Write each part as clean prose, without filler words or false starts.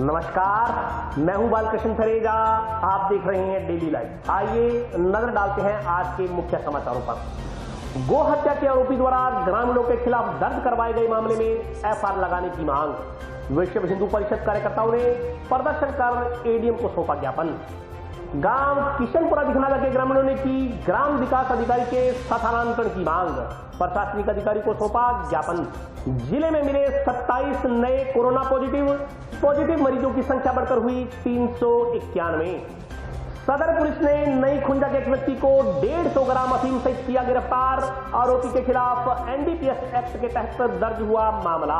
नमस्कार, मैं हूं बालकृष्ण थरेजा। आप देख रहे हैं डेली लाइव। आइए नजर डालते हैं आज के मुख्य समाचारों पर। गो हत्या के आरोपी द्वारा ग्रामीणों के खिलाफ दर्ज करवाए गए मामले में एफआईआर लगाने की मांग। विश्व हिंदू परिषद कार्यकर्ताओं ने प्रदर्शन कर एडीएम को सौंपा ज्ञापन। गांव किशनपुरा दिखनाला के ग्रामीणों ने की ग्राम विकास अधिकारी के स्थानांतरण की मांग। प्रशासनिक अधिकारी को सौंपा ज्ञापन। जिले में मिले 27 नए कोरोना पॉजिटिव मरीजों की संख्या बढ़कर हुई 391। सदर पुलिस ने नई खुंजा के एक व्यक्ति को 150 ग्राम अफीम सहित किया गिरफ्तार। आरोपी के खिलाफ एनडीपीएस एक्ट के तहत दर्ज हुआ मामला।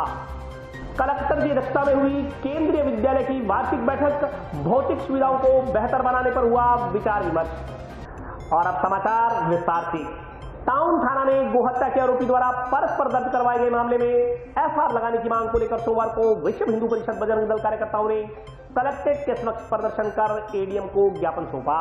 कलेक्टर की अध्यक्षता में हुई केंद्रीय विद्यालय की वार्षिक बैठक। भौतिक सुविधाओं को बेहतर बनाने पर हुआ विचार विमर्श। और अब समाचार विस्तार से। टाउन थाना में गोहत्या के आरोपी द्वारा परस्पर दर्ज करवाए गए मामले में एफआईआर लगाने की मांग को लेकर सोमवार को विश्व हिंदू परिषद बजरंग दल कार्यकर्ताओं ने कलेक्ट्रेट के समक्ष प्रदर्शन कर एडीएम को ज्ञापन सौंपा।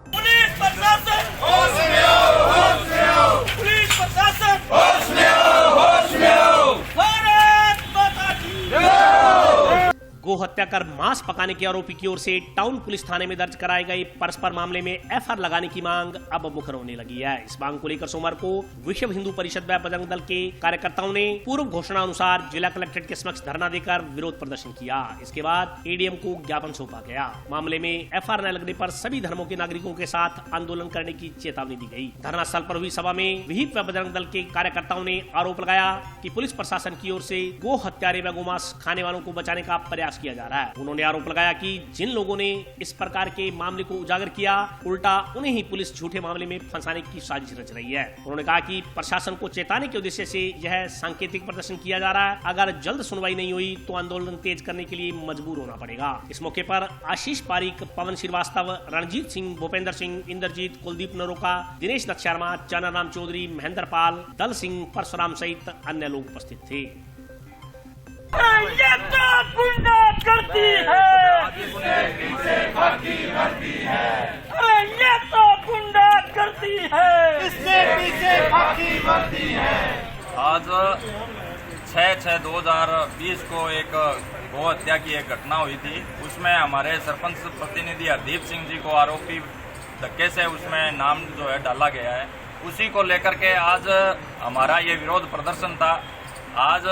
पुलिस प्रशासन होश में आओ, होश में आओ। पुलिस प्रशासन होश में आओ, होश में आओ। भारत माता की जय। गो हत्या कर मांस पकाने के आरोपी की ओर से टाउन पुलिस थाने में दर्ज कराए गए परस्पर मामले में एफआईआर लगाने की मांग अब मुखर होने लगी है। इस मांग को लेकर सोमवार को विश्व हिंदू परिषद व बजरंग दल के कार्यकर्ताओं ने पूर्व घोषणा अनुसार जिला कलेक्ट्रेट के समक्ष धरना देकर विरोध प्रदर्शन किया। इसके बाद एडीएम को ज्ञापन सौंपा गया। मामले में एफआईआर न लगने पर सभी धर्मों के नागरिकों के साथ आंदोलन करने की चेतावनी दी गई। धरना स्थल पर हुई सभा में विहिप व बजरंग दल के कार्यकर्ताओं ने आरोप लगाया कि पुलिस प्रशासन की ओर से गो हत्यारे व गोमांस खाने वालों को बचाने का प्रयास किया जा रहा है। उन्होंने आरोप लगाया कि जिन लोगों ने इस प्रकार के मामले को उजागर किया, उल्टा उन्हें ही पुलिस झूठे मामले में फंसाने की साजिश रच रही है। उन्होंने कहा कि प्रशासन को चेताने के उद्देश्य से यह सांकेतिक प्रदर्शन किया जा रहा है। अगर जल्द सुनवाई नहीं हुई तो आंदोलन तेज करने के लिए मजबूर होना पड़ेगा। इस मौके पर आशीष पारीक, पवन श्रीवास्तव, रणजीत सिंह, भूपेंद्र सिंह, इंद्रजीत, कुलदीप नरोका, दिनेश नक्शर्मा, चंद्रराम चौधरी, महेंद्र पाल, दल सिंह, परशुराम सहित अन्य लोग उपस्थित थे। ये तो गुंडा करती है, ये तो गुंडा करती है, इससे पीछे खाकी भर्ती है। आज 6/6/2020 को एक गो हत्या की एक घटना हुई थी। उसमें हमारे सरपंच प्रतिनिधि हरदीप सिंह जी को आरोपी धक्के से उसमें नाम जो है डाला गया है। उसी को लेकर के आज हमारा ये विरोध प्रदर्शन था। आज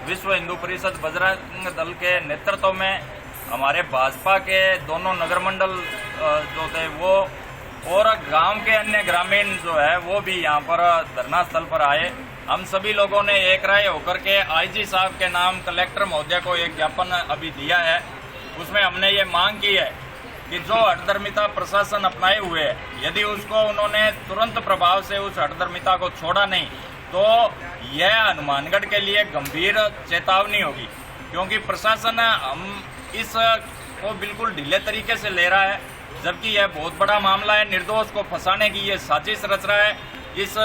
विश्व हिंदू परिषद बजरंग दल के नेतृत्व में हमारे भाजपा के दोनों नगर मंडल जो थे वो और गांव के अन्य ग्रामीण जो है वो भी यहाँ पर धरना स्थल पर आए। हम सभी लोगों ने एक राय होकर के आईजी साहब के नाम कलेक्टर महोदय को एक ज्ञापन अभी दिया है। उसमें हमने ये मांग की है कि जो हठधर्मिता प्रशासन अपनाए हुए है, यदि उसको उन्होंने तुरंत प्रभाव से उस हठधर्मिता को छोड़ा नहीं तो यह हनुमानगढ़ के लिए गंभीर चेतावनी होगी। क्योंकि प्रशासन हम इस को बिल्कुल ढीले तरीके से ले रहा है, जबकि यह बहुत बड़ा मामला है। निर्दोष को फंसाने की ये साजिश रच रहा है। इस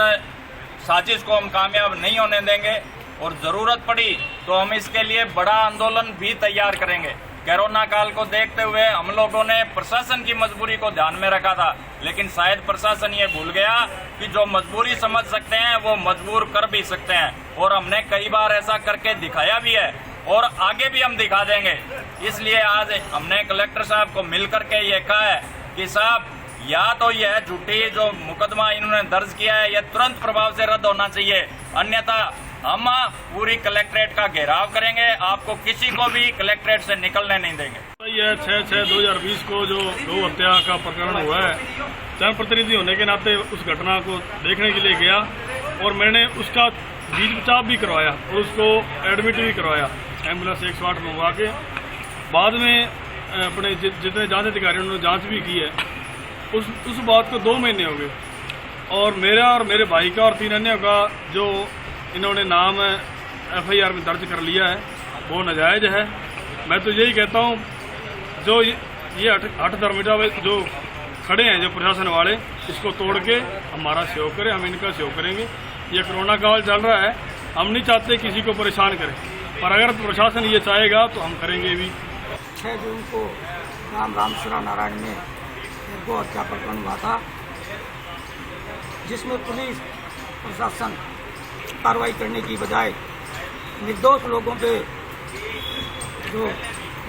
साजिश को हम कामयाब नहीं होने देंगे और जरूरत पड़ी तो हम इसके लिए बड़ा आंदोलन भी तैयार करेंगे। कोरोना काल को देखते हुए हम लोगों ने प्रशासन की मजबूरी को ध्यान में रखा था, लेकिन शायद प्रशासन ये भूल गया कि जो मजबूरी समझ सकते हैं वो मजबूर कर भी सकते हैं। और हमने कई बार ऐसा करके दिखाया भी है और आगे भी हम दिखा देंगे। इसलिए आज हमने कलेक्टर साहब को मिल करके ये कहा है कि साहब, या तो यह झूठी जो मुकदमा इन्होंने दर्ज किया है यह तुरंत प्रभाव से रद्द होना चाहिए, अन्यथा हम पूरी कलेक्ट्रेट का घेराव करेंगे। आपको किसी को भी कलेक्ट्रेट से निकलने नहीं देंगे। यह 6/6/2020 को जो गौ हत्या का प्रकरण हुआ है, जनप्रतिनिधि होने के नाते उस घटना को देखने के लिए गया और मैंने उसका बीच बचाव भी करवाया और उसको एडमिट भी करवाया एम्बुलेंस 108 मंगवा के। बाद में अपने जितने जांच अधिकारी उन्होंने जांच भी की है। उस बात को 2 महीने हो गए और मेरा और मेरे भाई का और 3 अन्य का जो इन्होंने नाम एफआईआर में दर्ज कर लिया है वो नाजायज है। मैं तो यही कहता हूँ, जो ये हठधर्मिता जो खड़े हैं जो प्रशासन वाले, इसको तोड़ के हमारा सहयोग करें, हम इनका सहयोग करेंगे। ये कोरोना काल चल रहा है, हम नहीं चाहते किसी को परेशान करें, पर अगर प्रशासन ये चाहेगा तो हम करेंगे भी। 6 जून को रामसुरा नारायण में गो हत्या प्रकरण हुआ था, जिसमें पुलिस प्रशासन कार्रवाई करने की बजाय निर्दोष लोगों पे जो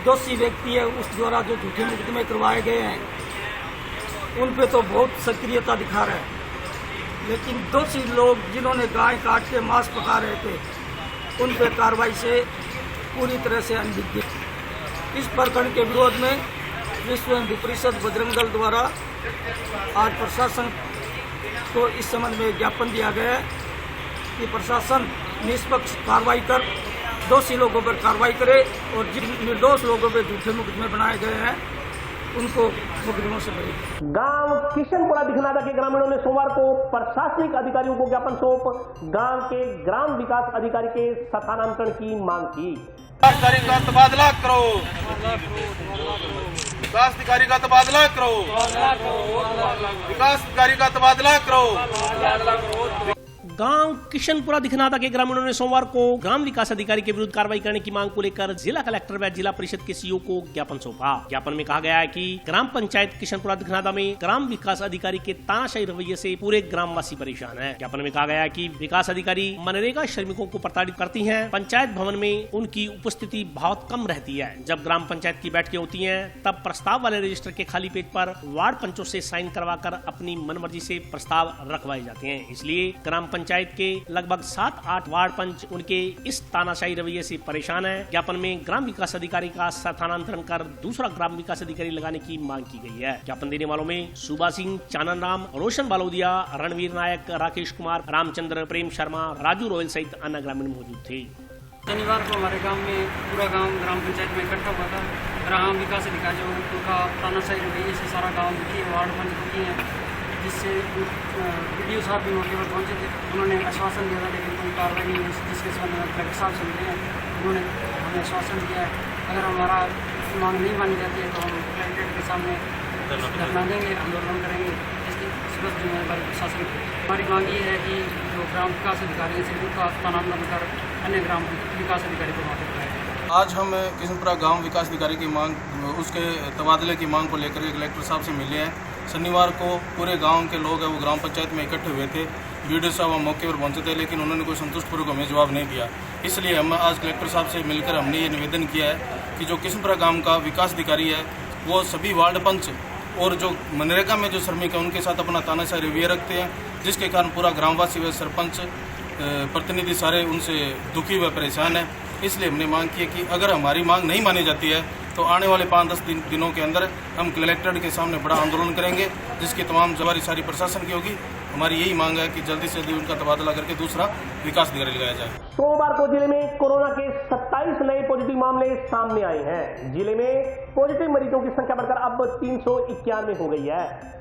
दोषी व्यक्ति है उस द्वारा जो झूठे मुकदमे करवाए गए हैं उन पे तो बहुत सक्रियता दिखा रहे हैं, लेकिन दोषी लोग जिन्होंने गाय काट के मांस पका रहे थे उन पे कार्रवाई से पूरी तरह से अनभिज्ञ। इस प्रकरण के विरोध में विश्व हिंदू परिषद बजरंग दल द्वारा आज प्रशासन को इस संबंध में ज्ञापन दिया गया है कि प्रशासन निष्पक्ष कार्रवाई कर दोषी लोगों पर कार्रवाई करे और जिन निर्दोष लोगों पर झूठे मुकदमे बनाए गए हैं उनको मुकदमों से बरी। गांव किशनपुरा दिखनादा के ग्रामीणों ने सोमवार को प्रशासनिक अधिकारियों को ज्ञापन सौंप गांव के ग्राम विकास अधिकारी के स्थानांतरण की मांग की। अधिकारी का तबादला करो, विकास अधिकारी का तबादला करो, विकास अधिकारी का तबादला करो। गांव किशनपुरा दिखनादा के ग्रामीणों ने सोमवार को ग्राम विकास अधिकारी के विरुद्ध कार्रवाई करने की मांग को लेकर जिला कलेक्टर व जिला परिषद के सीईओ को ज्ञापन सौंपा। ज्ञापन में कहा गया है कि ग्राम पंचायत किशनपुरा दिखनादा में ग्राम विकास अधिकारी के तानाशाही रवैये से पूरे ग्रामवासी परेशान हैं। ज्ञापन में कहा गया है कि विकास अधिकारी मनरेगा श्रमिकों को प्रताड़ित करती हैं। पंचायत भवन में उनकी उपस्थिति बहुत कम रहती है। जब ग्राम पंचायत की बैठकें होती हैं तब प्रस्ताव वाले रजिस्टर के खाली पेज पर वार्ड पंचों से साइन करवाकर अपनी मनमर्जी से प्रस्ताव रखवाए जाते हैं। इसलिए ग्राम पंचायत के लगभग 7-8 वार्ड पंच उनके इस तानाशाही रवैये से परेशान है। ज्ञापन में ग्राम विकास अधिकारी का स्थानांतरण कर दूसरा ग्राम विकास अधिकारी लगाने की मांग की गई है। ज्ञापन देने वालों में सुबा सिंह, चानन राम, रोशन बालोदिया, रणवीर नायक, राकेश कुमार, रामचंद्र, प्रेम शर्मा, राजू रोयल सहित अन्य ग्रामीण मौजूद थे। शनिवार को हमारे गांव में पूरा गांव ग्राम पंचायत में इकट्ठा हुआ था। ग्राम विकास अधिकारी जो उनका तानाशाही रवैये से सारा गांव दुखी है, वार्ड पंच दुखी है, जिससे वीडियो साहब भी मौके पर पहुँचे थे। उन्होंने आश्वासन दिया था लेकिन कोई कार्रवाई नहीं हुई, जिसके संबंध में कलेक्टर साहब से मिले हैं। उन्होंने हमें आश्वासन दिया है अगर हमारा मांग नहीं मानी जाती है तो हम कलेक्ट्रेट के सामने धरना देंगे, आंदोलन करेंगे। इसकी स्पष्ट जिम्मेदारी प्रशासन की। हमारी मांग ये है कि जो ग्राम विकास अधिकारी हैं उनका स्थानांतरण कर अन्य ग्राम विकास अधिकारी को वहाँ पर। आज हम किशनपुरा गांव विकास अधिकारी की मांग, उसके तबादले की मांग को लेकर के कलेक्टर साहब से मिले हैं। शनिवार को पूरे गांव के लोग हैं वो ग्राम पंचायत में इकट्ठे हुए थे। वीडियो साहब हम मौके पर पहुंचे थे लेकिन उन्होंने कोई संतुष्टपूर्वक हमें जवाब नहीं दिया। इसलिए हम आज कलेक्टर साहब से मिलकर हमने ये निवेदन किया है कि जो किशनपुरा गांव का विकास अधिकारी है वो सभी वार्ड पंच और जो मनरेगा में जो श्रमिक है उनके साथ अपना तानाशाही रवैया रखते हैं, जिसके कारण पूरा ग्रामवासी व सरपंच प्रतिनिधि सारे उनसे दुखी व परेशान है। इसलिए हमने मांग की है कि अगर हमारी मांग नहीं मानी जाती है तो आने वाले 5-10 दिनों के अंदर हम कलेक्ट्रेट के सामने बड़ा आंदोलन करेंगे, जिसकी तमाम जिम्मेदारी सारी प्रशासन की होगी। हमारी यही मांग है कि जल्दी से जल्दी उनका तबादला करके दूसरा विकास अधिकारी लगाया जाए। सोमवार को जिले में कोरोना के 27 नए पॉजिटिव मामले सामने आए हैं। जिले में पॉजिटिव मरीजों की संख्या बढ़कर अब 391 हो गई है।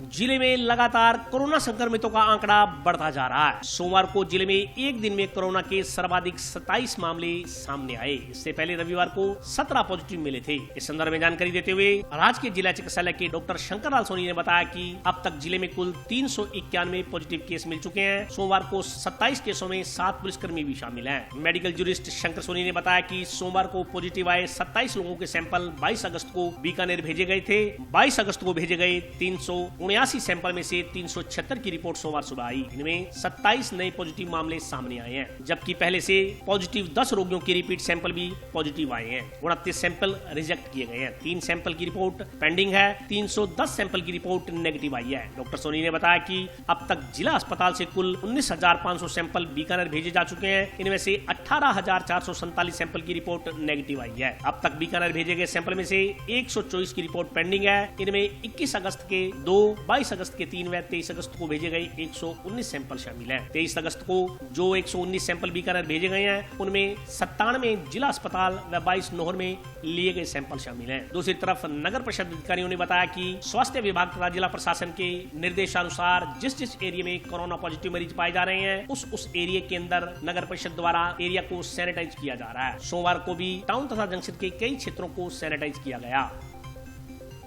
जिले में लगातार कोरोना संक्रमितों का आंकड़ा बढ़ता जा रहा है। सोमवार को जिले में एक दिन में कोरोना के सर्वाधिक 27 मामले सामने आए। इससे पहले रविवार को 17 पॉजिटिव मिले थे। इस संदर्भ में जानकारी देते हुए राजकीय जिला चिकित्सालय के डॉक्टर शंकरलाल सोनी ने बताया कि अब तक जिले में कुल 391 पॉजिटिव केस मिल चुके हैं। सोमवार को 27 केसों में 7 पुलिसकर्मी भी शामिल हैं। मेडिकल जूरिस्ट शंकर सोनी ने बताया कि सोमवार को पॉजिटिव आए 27 लोगों के सैंपल 22 अगस्त को बीकानेर भेजे गए थे। 22 अगस्त को भेजे गए 379 सैंपल में से 376 की रिपोर्ट सोमवार सुबह आई। इनमें 27 नए पॉजिटिव मामले सामने आए हैं, जबकि पहले से पॉजिटिव 10 रोगियों की रिपीट सैंपल भी पॉजिटिव आए हैं। 29 सैंपल रिजेक्ट किए गए हैं। 3 सैंपल की रिपोर्ट पेंडिंग है। 310 सैंपल की रिपोर्ट नेगेटिव आई है। डॉक्टर सोनी ने बताया कि अब तक जिला अस्पताल से कुल 19,500 सैंपल बीकानेर भेजे जा चुके हैं। इनमें से 18,447 सैंपल की रिपोर्ट नेगेटिव आई है। अब तक बीकानेर भेजे गए सैंपल में से 124 की रिपोर्ट पेंडिंग है। इनमें 21 अगस्त के 2, 22 अगस्त के 3 व 23 अगस्त को भेजे गए 119 सैंपल शामिल हैं। 23 अगस्त को जो 119 सैंपल बीकानेर भेजे गए हैं उनमें 97 जिला अस्पताल व 22 नोहर में लिए गए सैंपल शामिल हैं। दूसरी तरफ नगर परिषद अधिकारियों ने बताया कि स्वास्थ्य विभाग तथा जिला प्रशासन के निर्देशानुसार जिस जिस एरिया में कोरोना पॉजिटिव मरीज पाए जा रहे हैं उस एरिया के अंदर नगर परिषद द्वारा एरिया को सैनिटाइज किया जा रहा है। सोमवार को भी टाउन तथा जंक्शन के कई क्षेत्रों को सैनिटाइज किया गया।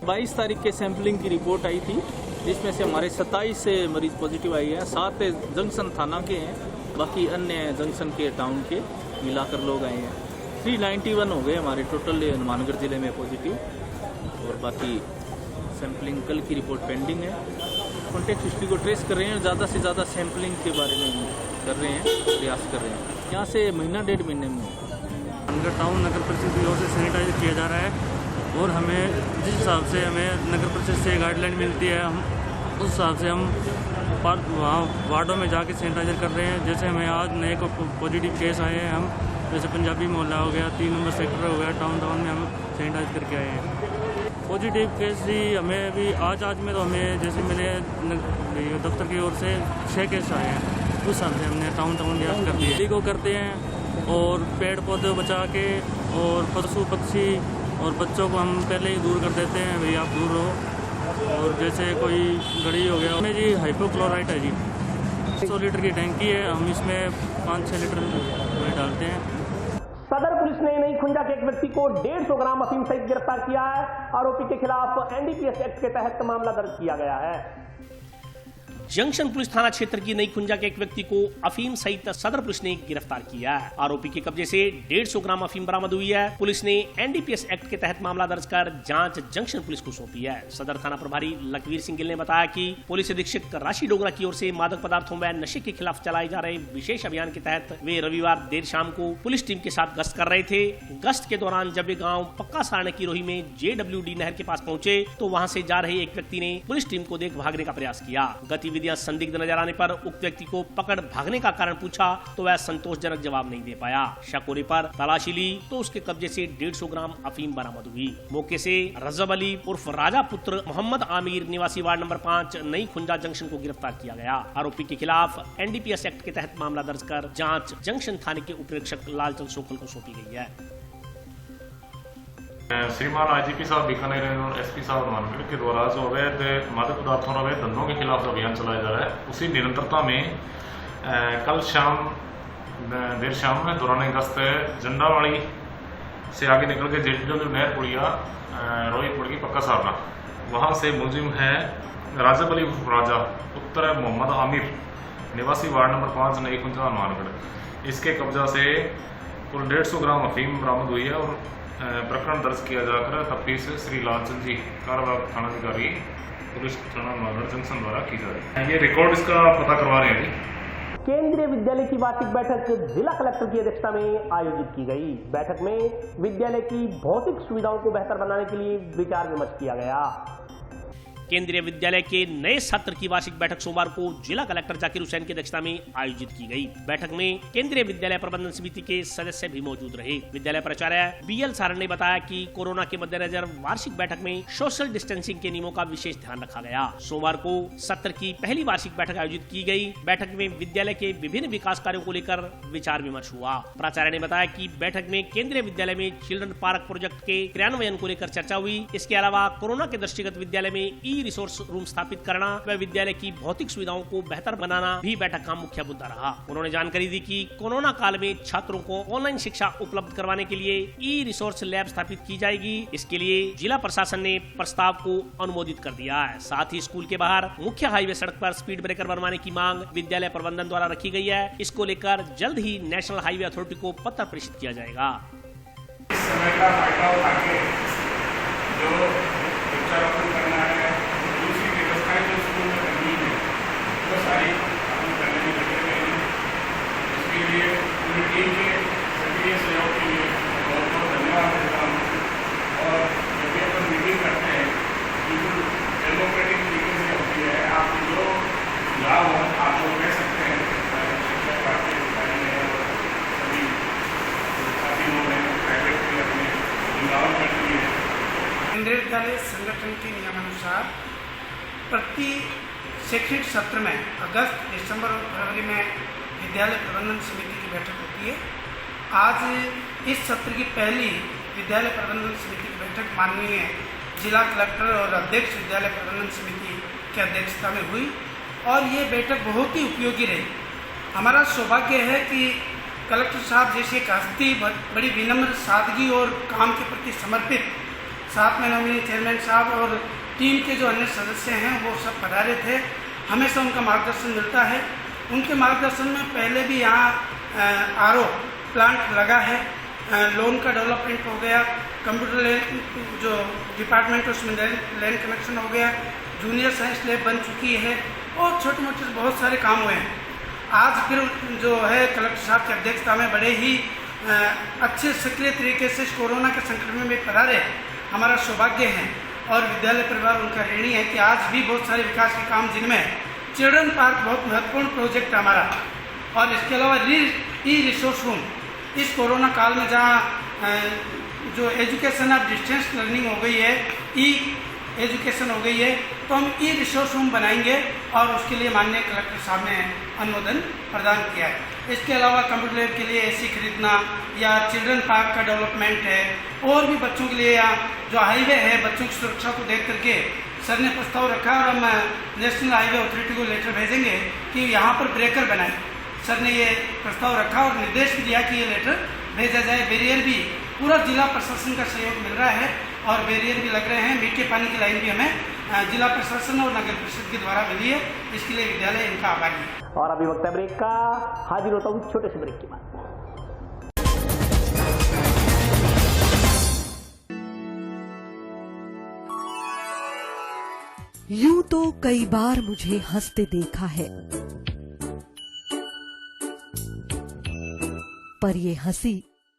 22 तारीख के सैंपलिंग की रिपोर्ट आई थी, जिसमें से हमारे 27 मरीज पॉजिटिव आई है। 7 जंक्शन थाना के हैं, बाकी अन्य जंक्शन के टाउन के मिलाकर लोग आए हैं। 391 हो गए हमारे टोटल हनुमानगढ़ जिले में पॉजिटिव, और बाकी सैंपलिंग कल की रिपोर्ट पेंडिंग है। कॉन्टेक्ट हिस्ट्री को ट्रेस कर रहे हैं, ज़्यादा से ज़्यादा सैंपलिंग के बारे में कर रहे हैं, प्रयास कर रहे हैं। यहाँ से महीना 1.5 महीने में अनगढ़ टाउन नगर परिषद की ओर से सैनिटाइज किया जा रहा है और हमें जिस हिसाब से हमें नगर परिषद से गाइडलाइन मिलती है हम उस हिसाब से हम वहाँ वार्डों में जाके सैनिटाइजर कर रहे हैं। जैसे हमें आज नए को पॉजिटिव केस आए हैं, हम जैसे पंजाबी मोहल्ला हो गया, 3 नंबर सेक्टर हो गया, टाउन में हम सैनिटाइज करके आए हैं। पॉजिटिव केस ही हमें भी आज में तो हमें जैसे मेरे दफ्तर की ओर से 6 केस आए हैं, उस हिसाब से हमने टाउन याद कर दिए। इसी को करते हैं और पेड़ पौधे बचा के और पशु पक्षी और बच्चों को हम पहले ही दूर कर देते हैं, भाई आप दूर रहो। और जैसे कोई गड़ी हो गया हमें जी हाइपोक्लोराइट है जी, 100 लीटर की टैंकी है, हम इसमें 5-6 लीटर डालते हैं। सदर पुलिस ने नई खुंजा के एक व्यक्ति को 150 ग्राम अफीम सहित गिरफ्तार किया है। आरोपी के खिलाफ एनडीपीएस एक्ट के तहत मामला दर्ज किया गया है। जंक्शन पुलिस थाना क्षेत्र की नई खुंजा के एक व्यक्ति को अफीम सहित सदर पुलिस ने गिरफ्तार किया है। आरोपी के कब्जे से 150 ग्राम अफीम बरामद हुई है। पुलिस ने एनडीपीएस एक्ट के तहत मामला दर्ज कर जांच जंक्शन पुलिस को सौंपी है। सदर थाना प्रभारी लखवीर सिंह गिल ने बताया कि पुलिस अधीक्षक राशि डोगरा की ओर से मादक पदार्थों व नशे के खिलाफ चलाए जा रहे विशेष अभियान के तहत वे रविवार देर शाम को पुलिस टीम के साथ गश्त कर रहे थे। गश्त के दौरान जब वे गाँव पक्का सारने की रोही में JWD नहर के पास पहुंचे तो वहां से जा रहे एक व्यक्ति ने पुलिस टीम को देख भागने का प्रयास किया। गतिविधियां संदिग्ध नजर आने पर उक्त व्यक्ति को पकड़ भागने का कारण पूछा तो वह संतोषजनक जवाब नहीं दे पाया। शक होने पर तलाशी ली तो उसके कब्जे से 150 ग्राम अफीम बरामद हुई। मौके से रजब अली उर्फ राजा पुत्र मोहम्मद आमिर निवासी वार्ड नंबर 5 नई खुंजा जंक्शन को गिरफ्तार किया गया। आरोपी के खिलाफ एनडीपीएस एक्ट के तहत मामला दर्ज कर जांच जंक्शन थाने के उपरीक्षक लालचंद सोखल को सौंपी गई है। श्रीमान IGP साहब बीकानेर और SP साहब मानगढ़ के द्वारा जो अवैध मादक पदार्थों और अवैध धंधों के खिलाफ जो अभियान चलाया जा रहा है, उसी निरंतरता में कल देर शाम में दौरान गश्त झंडावाड़ी से आगे निकल के JWD नहर पुड़िया रोहित पुड़ की पक्का सारना, वहाँ से मुलजिम है राजब अली राजा पुत्र मोहम्मद आमिर निवासी वार्ड नंबर 5 नई खुंजा मानगढ़, इसके कब्जा से कुल 150 ग्राम अफीम बरामद हुई है और प्रकरण दर्ज किया जाकर तफ्तीश श्री लालचंद जी कार्यवाहक थानाधिकारी पुलिस थाना मानगढ़ जंक्शन द्वारा की जा रही है। ये रिकॉर्ड इसका पता करवा रहे हैं। केंद्रीय विद्यालय की वार्षिक बैठक जिला कलेक्टर की अध्यक्षता में आयोजित की गई। बैठक में विद्यालय की भौतिक सुविधाओं को बेहतर बनाने के लिए विचार विमर्श किया गया। केंद्रीय विद्यालय के नए सत्र की वार्षिक बैठक सोमवार को जिला कलेक्टर जाकिर हुसैन की अध्यक्षता में आयोजित की गई। बैठक में केंद्रीय विद्यालय प्रबंधन समिति के सदस्य भी मौजूद रहे। विद्यालय प्राचार्य BL सारण ने बताया कि कोरोना के मद्देनजर वार्षिक बैठक में सोशल डिस्टेंसिंग के नियमों का विशेष ध्यान रखा गया। सोमवार को सत्र की पहली वार्षिक बैठक आयोजित की गई। बैठक में विद्यालय के विभिन्न विकास कार्यों को लेकर विचार विमर्श हुआ। प्राचार्य ने बताया कि बैठक में केंद्रीय विद्यालय में चिल्ड्रन पार्क प्रोजेक्ट के क्रियान्वयन को लेकर चर्चा हुई। इसके अलावा कोरोना के दृष्टिगत विद्यालय में रिसोर्स रूम स्थापित करना व विद्यालय की भौतिक सुविधाओं को बेहतर बनाना भी बैठक का मुख्य मुद्दा रहा। उन्होंने जानकारी दी कि कोरोना काल में छात्रों को ऑनलाइन शिक्षा उपलब्ध करवाने के लिए रिसोर्स लैब स्थापित की जाएगी। इसके लिए जिला प्रशासन ने प्रस्ताव को अनुमोदित कर दिया है। साथ ही स्कूल के बाहर मुख्य हाईवे सड़क पर स्पीड ब्रेकर बनवाने की मांग विद्यालय प्रबंधन द्वारा रखी गई है। इसको लेकर जल्द ही नेशनल हाईवे अथॉरिटी को पत्र प्रेषित किया जाएगा। इस समय का फायदा उठा के जो वृक्षारोपण करना है, दूसरी व्यवस्थाएं जो स्कूल में करनी है, वो सारी हम करने में लगे हुए हैं। इसके लिए पूरी टीम के सक्रिय सहयोग के लिए बहुत बहुत धन्यवाद देता हूँ। और जब भी अपन मीटिंग करते हैं बिल्कुल डेमोक्रेटिक तरीके से होती है। आप जो लाभ हो आप लोग कह सकते हैं, शिक्षा पार्टी अधिकारी है और सभी काफ़ी लोग हैं प्राइवेट भी अपने इन्वॉल्व करती है। केंद्रीय विद्यालय संगठन के नियमानुसार प्रति शैक्षणिक सत्र में अगस्त, दिसंबर और फरवरी में विद्यालय प्रबंधन समिति की बैठक होती है। आज इस सत्र की पहली विद्यालय प्रबंधन समिति की बैठक माननीय जिला कलेक्टर और अध्यक्ष विद्यालय प्रबंधन समिति की अध्यक्षता में हुई और ये बैठक बहुत ही उपयोगी रही। हमारा सौभाग्य है कि कलेक्टर साहब जैसे एक हस्ती बड़ी विनम्र, सादगी और काम के प्रति समर्पित, साथ में नवीन चेयरमैन साहब और टीम के जो अन्य सदस्य हैं वो सब पधारे थे। हमेशा उनका मार्गदर्शन मिलता है। उनके मार्गदर्शन में पहले भी यहाँ RO प्लांट लगा है, लोन का डेवलपमेंट हो गया, कंप्यूटर लैब जो डिपार्टमेंट उसमें लैंड कनेक्शन हो गया, जूनियर साइंस लैब बन चुकी है और छोटे मोटे बहुत सारे काम हुए हैं। आज फिर जो है कलेक्टर साहब की अध्यक्षता में बड़े ही अच्छे सक्रिय तरीके से इस कोरोना के संक्रमण में पधारे हमारा सौभाग्य है और विद्यालय परिवार उनका ऋणी है कि आज भी बहुत सारे विकास के काम जिनमें चिल्ड्रन पार्क बहुत महत्वपूर्ण प्रोजेक्ट है हमारा, और इसके अलावा ई रिसोर्स रूम इस कोरोना काल में जहाँ जो एजुकेशन अब डिस्टेंस लर्निंग हो गई है, ई एजुकेशन हो गई है, तो हम ई रिसोर्स रूम बनाएंगे और उसके लिए माननीय कलेक्टर साहब ने अनुमोदन प्रदान किया है। इसके अलावा कंप्यूटर लैब के लिए एसी खरीदना या चिल्ड्रन पार्क का डेवलपमेंट है, और भी बच्चों के लिए या जो हाईवे है बच्चों की सुरक्षा को देख करके सर ने प्रस्ताव रखा और हम नेशनल हाईवे अथॉरिटी को लेटर भेजेंगे कि यहाँ पर ब्रेकर बनाए। सर ने ये प्रस्ताव रखा और निर्देश भी दिया कि ये लेटर भेजा जाए। बैरियर भी पूरा जिला प्रशासन का सहयोग मिल रहा है और बैरियर भी लग रहे हैं। मीठे पानी की लाइन भी हमें जिला प्रशासन और नगर परिषद के द्वारा मिली है, इसके लिए विद्यालय इनका आभारी है। और अभी वक्त है ब्रेक का, हाजिर होता हूँ छोटे से ब्रेक के बाद। यूं तो कई बार मुझे हंसते देखा है, पर ये हंसी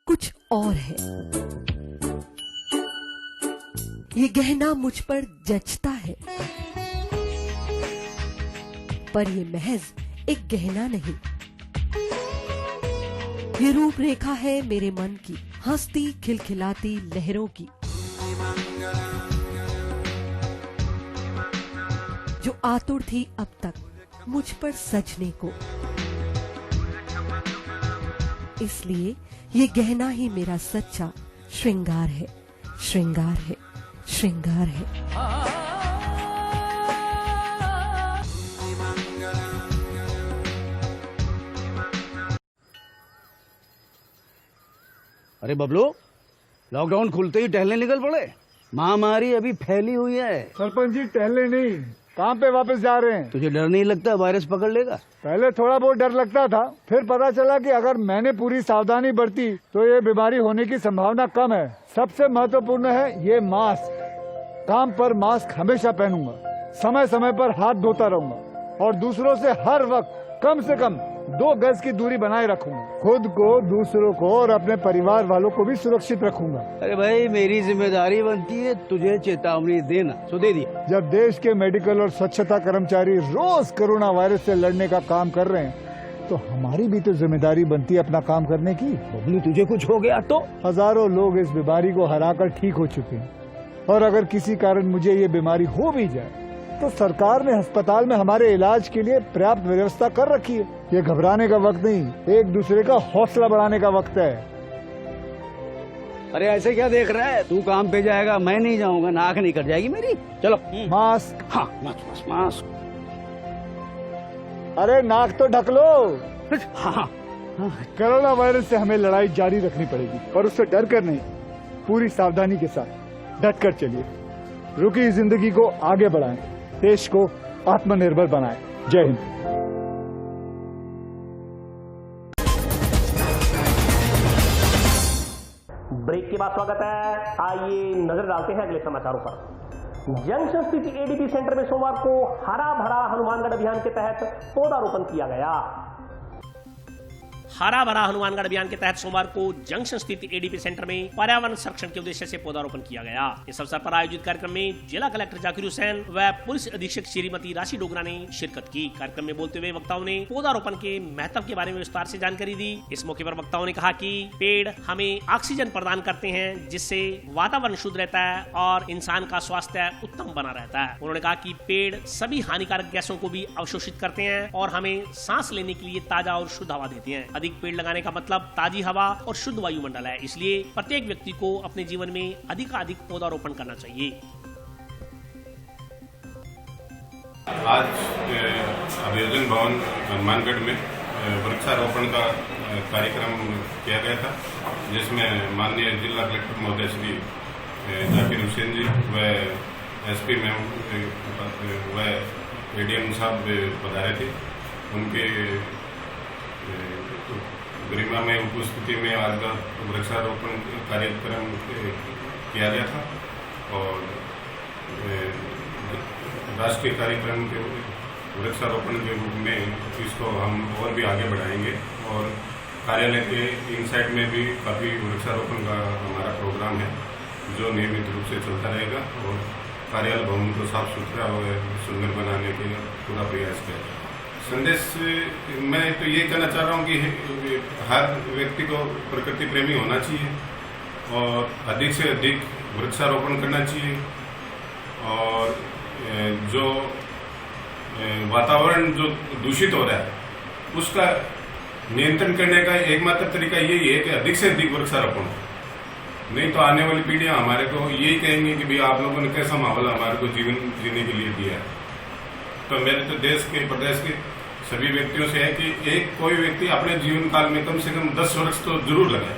कुछ और है। ये गहना मुझ पर जचता है, पर ये महज एक गहना नहीं, ये रूपरेखा है मेरे मन की, हंसती खिलखिलाती लहरों की, जो आतुर थी अब तक मुझ पर सजने को। इसलिए ये गहना ही मेरा सच्चा श्रृंगार है, श्रृंगार है, श्रृंगार है। अरे बबलू, लॉकडाउन खुलते ही टहलने निकल पड़े। महामारी अभी फैली हुई है। सरपंच जी टहलने नहीं, काम पे वापस जा रहे हैं। तुझे डर नहीं लगता वायरस पकड़ लेगा? पहले थोड़ा बहुत डर लगता था, फिर पता चला कि अगर मैंने पूरी सावधानी बरती तो ये बीमारी होने की संभावना कम है। सबसे महत्वपूर्ण है ये मास्क। काम पर मास्क हमेशा पहनूंगा, समय समय पर हाथ धोता रहूंगा और दूसरों से हर वक्त कम से कम 2 गज की दूरी बनाए रखूंगा। खुद को, दूसरों को और अपने परिवार वालों को भी सुरक्षित रखूंगा। अरे भाई, मेरी जिम्मेदारी बनती है तुझे चेतावनी देना, तो दे दिया। जब देश के मेडिकल और स्वच्छता कर्मचारी रोज कोरोना वायरस से लड़ने का काम कर रहे हैं, तो हमारी भी तो जिम्मेदारी बनती है अपना काम करने की। बबलू, तुझे कुछ हो गया तो? हजारों लोग इस बीमारी को हराकर ठीक हो चुके हैं, और अगर किसी कारण मुझे ये बीमारी हो भी जाए तो सरकार ने अस्पताल में हमारे इलाज के लिए पर्याप्त व्यवस्था कर रखी है। ये घबराने का वक्त नहीं, एक दूसरे का हौसला बढ़ाने का वक्त है। अरे ऐसे क्या देख रहा है? तू काम पे जाएगा, मैं नहीं जाऊंगा, नाक नहीं कट जाएगी मेरी। चलो मास्क। हाँ, मास्क। अरे नाक तो ढक लो। हाँ। कोरोना वायरस से हमें लड़ाई जारी रखनी पड़ेगी, पर उससे डर कर नहीं, पूरी सावधानी के साथ डट कर चलिए। रुकी जिंदगी को आगे बढ़ाएं, देश को आत्मनिर्भर बनाएं। जय हिंद। ब्रेक के बाद स्वागत है। आइए नजर डालते हैं अगले समाचारों पर। जंक्शन स्थित एडीपी सेंटर में सोमवार को हरा भरा हनुमानगढ़ अभियान के तहत पौधारोपण किया गया। हरा भरा हनुमानगढ़ अभियान के तहत सोमवार को जंक्शन स्थित एडीपी सेंटर में पर्यावरण संरक्षण के उद्देश्य से पौधारोपण किया गया। इस अवसर पर आयोजित कार्यक्रम में जिला कलेक्टर जाकिर हुसैन व पुलिस अधीक्षक श्रीमती राशि डोगरा ने शिरकत की। कार्यक्रम में बोलते हुए वक्ताओं ने पौधारोपण के महत्व के बारे में विस्तार से जानकारी दी। इस मौके पर वक्ताओं ने कहा कि पेड़ हमें ऑक्सीजन प्रदान करते हैं, जिससे वातावरण शुद्ध रहता है और इंसान का स्वास्थ्य उत्तम बना रहता है। उन्होंने कहा कि पेड़ सभी हानिकारक गैसों को भी अवशोषित करते हैं और हमें सांस लेने के लिए ताजा और शुद्ध हवा देते हैं। अधिक पेड़ लगाने का मतलब ताजी हवा और शुद्ध वायुमंडल है, इसलिए प्रत्येक व्यक्ति को अपने जीवन में अधिकाधिक पौधारोपण करना चाहिए। आज अभियोजन भवन हनुमानगढ़ में वृक्षारोपण का कार्यक्रम किया गया था, जिसमें माननीय जिला कलेक्टर महोदय श्री जाकिर हुसैन जी व एसपी मैम व एडीएम साहब पधारे थे। उनके गरिमा में उपस्थिति में आज का वृक्षारोपण कार्यक्रम किया गया था और राष्ट्रीय कार्यक्रम के वृक्षारोपण के रूप में इसको हम और भी आगे बढ़ाएंगे और कार्यालय के इनसाइड में भी काफ़ी वृक्षारोपण का हमारा प्रोग्राम है जो नियमित रूप से चलता रहेगा और कार्यालय भवन को साफ सुथरा और सुंदर बनाने के पूरा प्रयास करेगा। संदेश मैं तो ये कहना चाह रहा हूँ कि हर व्यक्ति को प्रकृति प्रेमी होना चाहिए और अधिक से अधिक वृक्षारोपण करना चाहिए और जो वातावरण जो दूषित हो रहा है उसका नियंत्रण करने का एकमात्र तरीका यही है कि अधिक से अधिक वृक्षारोपण हो। नहीं तो आने वाली पीढ़ियां हमारे को यही कहेंगी कि भाई आप लोगों ने कैसा माहौल हमारे को जीवन जीने के लिए दिया है। तो मेरे तो देश के प्रदेश के सभी व्यक्तियों से है कि एक कोई व्यक्ति अपने जीवन काल में कम से कम 10 वृक्ष तो जरूर लगाए,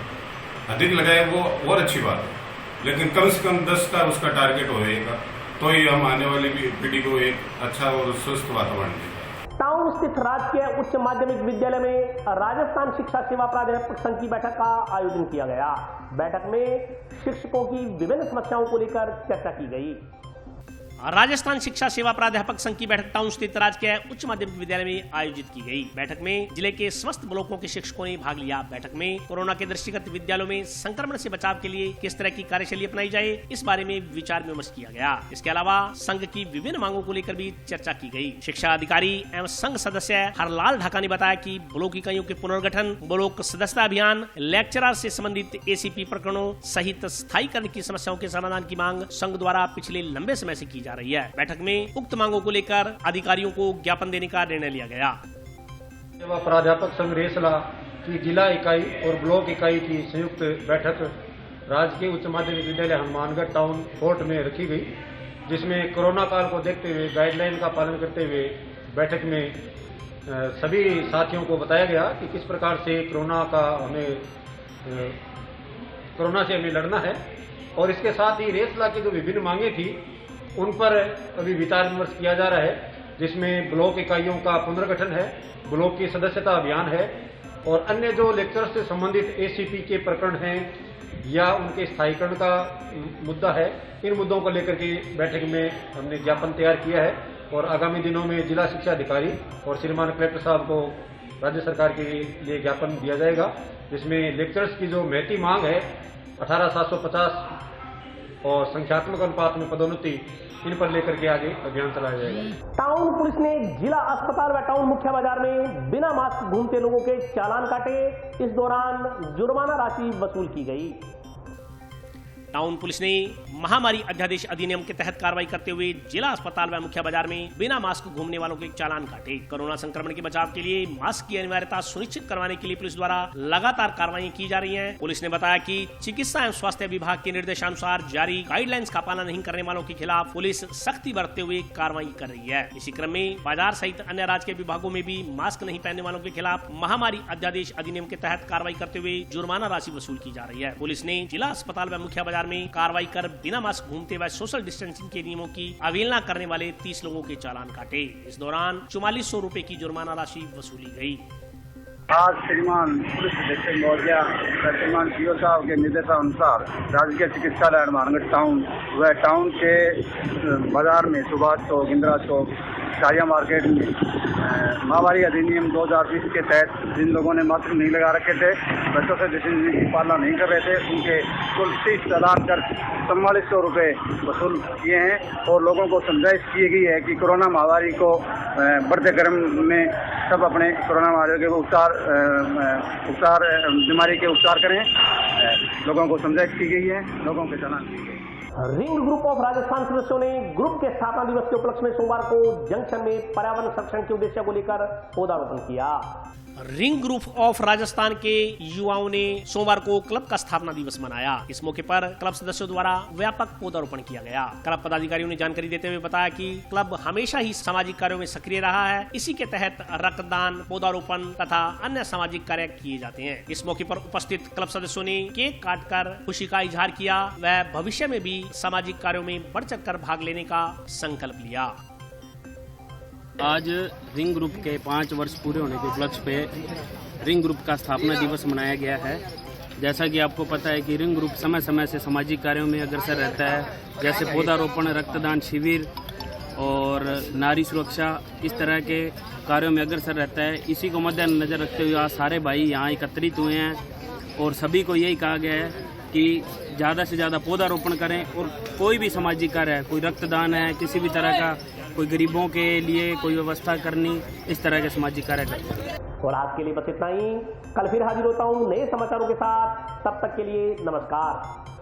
अधिक लगाए वो और अच्छी बात है, लेकिन कम से कम 10 का उसका टारगेट होएगा तो ही हम आने वाली पीढ़ी को एक अच्छा और स्वस्थ वातावरण देंगे। टाउन स्थित राजकीय उच्च माध्यमिक विद्यालय में राजस्थान शिक्षा सेवा प्राध्यापक संघ की बैठक का आयोजन किया गया। बैठक में शिक्षकों की विभिन्न समस्याओं को लेकर चर्चा की गई। राजस्थान शिक्षा सेवा प्राध्यापक संघ की बैठक टाउन स्थित राजकीय उच्च माध्यमिक विद्यालय में आयोजित की गई। बैठक में जिले के समस्त ब्लॉकों के शिक्षकों ने भाग लिया। बैठक में कोरोना के दृष्टिगत विद्यालयों में संक्रमण से बचाव के लिए किस तरह की कार्यशैली अपनाई जाए, इस बारे में विचार विमर्श किया गया। इसके अलावा संघ की विभिन्न मांगों को लेकर भी चर्चा की गई। शिक्षा अधिकारी एवं संघ सदस्य हरलाल ढाका ने बताया कि ब्लॉक इकाइयों के पुनर्गठन, ब्लॉक सदस्यता अभियान, लेक्चरर से संबंधित एसीपी प्रकरणों सहित स्थायीकरण की समस्याओं के समाधान की मांग संघ द्वारा पिछले लंबे समय से की जा रही है। बैठक में उक्त मांगों को लेकर अधिकारियों को ज्ञापन देने का निर्णय लिया गया। सेवा प्राध्यापक संघ रेसला की जिला इकाई और ब्लॉक इकाई की संयुक्त बैठक राजकीय उच्च माध्यमिक विद्यालय हनुमानगढ़ टाउन कोर्ट में रखी गई, जिसमें कोरोना काल को देखते हुए गाइडलाइन का पालन करते हुए बैठक में सभी साथियों को बताया गया कि किस प्रकार से कोरोना से हमें लड़ना है और इसके साथ ही रेसला की जो विभिन्न मांगे थी उन पर अभी विचार विमर्श किया जा रहा है, जिसमें ब्लॉक इकाइयों का पुनर्गठन है, ब्लॉक की सदस्यता अभियान है और अन्य जो लेक्चर से संबंधित एसीपी के प्रकरण हैं या उनके स्थायीकरण का मुद्दा है, इन मुद्दों को लेकर के बैठक में हमने ज्ञापन तैयार किया है और आगामी दिनों में जिला शिक्षा अधिकारी और श्रीमान कलेक्टर साहब को राज्य सरकार के लिए ज्ञापन दिया जाएगा, जिसमें लेक्चर्स की जो महती मांग है 18,750 और संख्यात्मक अनुपात में पदोन्नति, इन पर लेकर के आगे अभियान चलाया जाएगा। टाउन पुलिस ने जिला अस्पताल व टाउन मुख्य बाजार में बिना मास्क घूमते लोगों के चालान काटे। इस दौरान जुर्माना राशि वसूल की गई। टाउन पुलिस ने महामारी अध्यादेश अधिनियम के तहत कार्रवाई करते हुए जिला अस्पताल व मुख्य बाजार में बिना मास्क घूमने वालों के चालान काटे। कोरोना संक्रमण के बचाव के लिए मास्क की अनिवार्यता सुनिश्चित करवाने के लिए पुलिस द्वारा लगातार कार्रवाई की जा रही है। पुलिस ने बताया कि चिकित्सा एवं स्वास्थ्य विभाग के निर्देशानुसार जारी गाइडलाइंस का पालन नहीं करने वालों के खिलाफ पुलिस सख्ती बरतते हुए कार्रवाई कर रही है। इसी क्रम में बाजार सहित अन्य राज्य के विभागों में भी मास्क नहीं पहनने वालों के खिलाफ महामारी अध्यादेश अधिनियम के तहत कार्रवाई करते हुए जुर्माना राशि वसूल की जा रही है। पुलिस ने जिला अस्पताल व मुख्य बाजार में कार्रवाई कर बिना मास्क घूमते व सोशल डिस्टेंसिंग के नियमों की अवहेलना करने वाले 30 लोगों के चालान काटे। इस दौरान 4400 रुपए की जुर्माना राशि वसूली गई। आज श्रीमान पुलिस अधीक्षक मौर्या श्रीमान सीओ साहब के निर्देशानुसार राजकीय चिकित्सालय हनुमानगढ़ टाउन व टाउन के बाजार में सुभाष चौक, इंदिरा चौक, कारिया मार्केट में महामारी अधिनियम 2020 के तहत जिन लोगों ने मास्क नहीं लगा रखे थे, बच्चों से डिस्टेंसिंग की पालना नहीं कर रहे थे, उनके कुल 30 चालान कर 4400 रुपये वसूल किए हैं और लोगों को समझाइश की गई है कि कोरोना महामारी को बढ़ते क्रम में सब अपने कोरोना महामारी के उपचार बीमारी के उपचार करें। लोगों को समझाइश की गई है, लोगों के चालान किए गए। रिंग ग्रुप ऑफ राजस्थान सदस्यों ने ग्रुप के स्थापना दिवस के उपलक्ष्य में सोमवार को जंक्शन में पर्यावरण संरक्षण के उद्देश्य को लेकर पौधारोपण किया। रिंग ग्रुप ऑफ राजस्थान के युवाओं ने सोमवार को क्लब का स्थापना दिवस मनाया। इस मौके पर क्लब सदस्यों द्वारा व्यापक पौधारोपण किया गया। क्लब पदाधिकारियों ने जानकारी देते हुए बताया कि क्लब हमेशा ही सामाजिक कार्यों में सक्रिय रहा है। इसी के तहत रक्तदान, पौधारोपण तथा अन्य सामाजिक कार्य किए जाते हैं। इस मौके पर उपस्थित क्लब सदस्यों ने केक काटकर खुशी का इजहार किया व भविष्य में भी सामाजिक कार्यों में बढ़ चढ़ कर भाग लेने का संकल्प लिया। आज रिंग ग्रुप के 5 वर्ष पूरे होने के उपलक्ष्य पे रिंग ग्रुप का स्थापना दिवस मनाया गया है। जैसा कि आपको पता है कि रिंग ग्रुप समय समय से सामाजिक कार्यों में अग्रसर रहता है, जैसे पौधारोपण, रक्तदान शिविर और नारी सुरक्षा इस तरह के कार्यों में अग्रसर रहता है। इसी को मद्देनजर रखते हुए आज सारे भाई यहाँ एकत्रित हुए हैं और सभी को यही कहा गया है कि ज़्यादा से ज़्यादा पौधारोपण करें और कोई भी सामाजिक कार्य है, कोई रक्तदान है, किसी भी तरह का, कोई गरीबों के लिए कोई व्यवस्था करनी, इस तरह के सामाजिक कार्य करें। और आज के लिए बस इतना ही। कल फिर हाजिर होता हूँ नए समाचारों के साथ। तब तक के लिए नमस्कार।